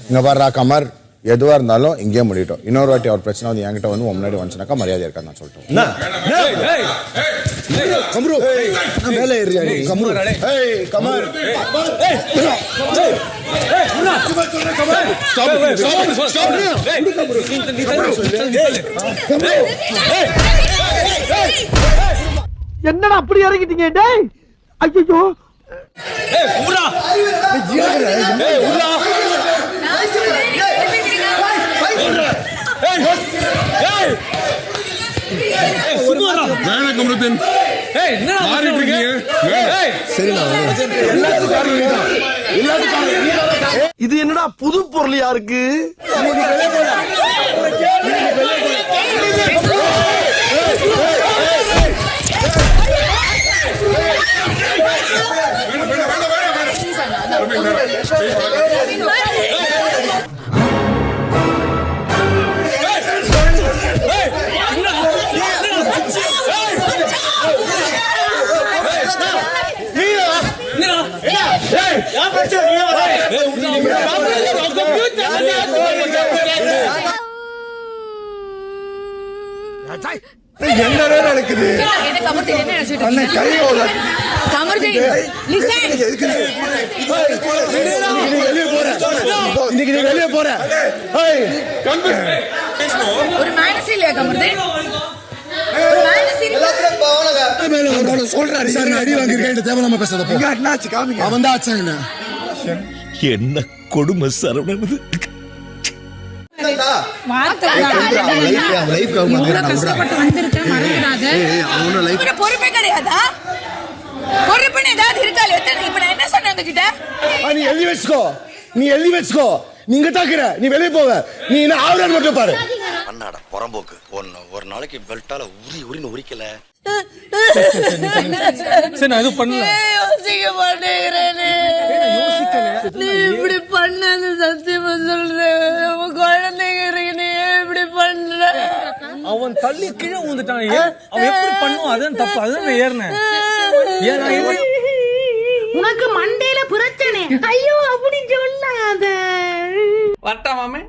இங்க வர்றா கமர் எதுவா இருந்தாலும் இங்கேயே முடிட்டோம். இன்னொரு வாட்டி அவர் பிரச்சனை வந்து என்கிட்ட வந்து முன்னாடி வந்துச்சுனாக்கா மரியாதை இருக்காது நான் சொல்லிட்டேன். கமரு நான் மேலே ஏறியா நீ கமரு ஏய் கமர் என்னடா அப்படி இறங்கிட்டீங்க டேய் ஐயோ ஏய் உரா ஏய் உரா இது என்னடா புது பொருளியா இருக்கு? என்னடா நடக்குது? என்ன கமர்தி என்ன நினைச்சிட்டு அண்ணே கையோல கமர்தி லிசன் இன்னைக்கு நீ வெளிய போற ஏய் ஒரு மேனஸ் இல்லையா கமர்தி? ஒரு மேனஸ் இல்ல எல்லாரும் சொல்றாரு சார் நான் அடி வாங்கி இருக்கேன் தேவலாம பேசாத போ. என்னாச்சு காமிங்க அவன் தான் ஆச்சாங்க. என்ன கொடுமை சரவணன். பொறுப்பே கிடையாதா? பொறுப்புன்னு ஏதாவது இருக்கா? இப்ப நான் என்ன சொன்னேன் உங்ககிட்ட? நீ எழுதி வச்சுக்கோ, நீ எழுதி வச்சுக்கோ. நீங்க தாக்குற நீ வெளியே போவ. நீ என்ன ஆவறான்னு மட்டும் பாரு. அண்ணாடா புறம்போக்கு ஒரு நாளைக்கு பெல்ட்டால உரின்னு உரிக்கல. சரி நான் எதுவும் பண்ணல. யோசிக்க மாட்டேங்கிறேனே. நீ இப்படி பண்ணாத சத்தியமா சொல்றேன். உங்க குழந்தைங்க இருக்கு நீ இப்படி பண்ற. அவன் தள்ளி கீழே ஊந்துட்டான். அவன் எப்படி பண்ணுவான்? அதான் தப்பு. அதான் ஏறினேன். உனக்கு மண்டையில பிரச்சனை. ஐயோ அப்படி சொல்லாத. வரட்டா மாமே.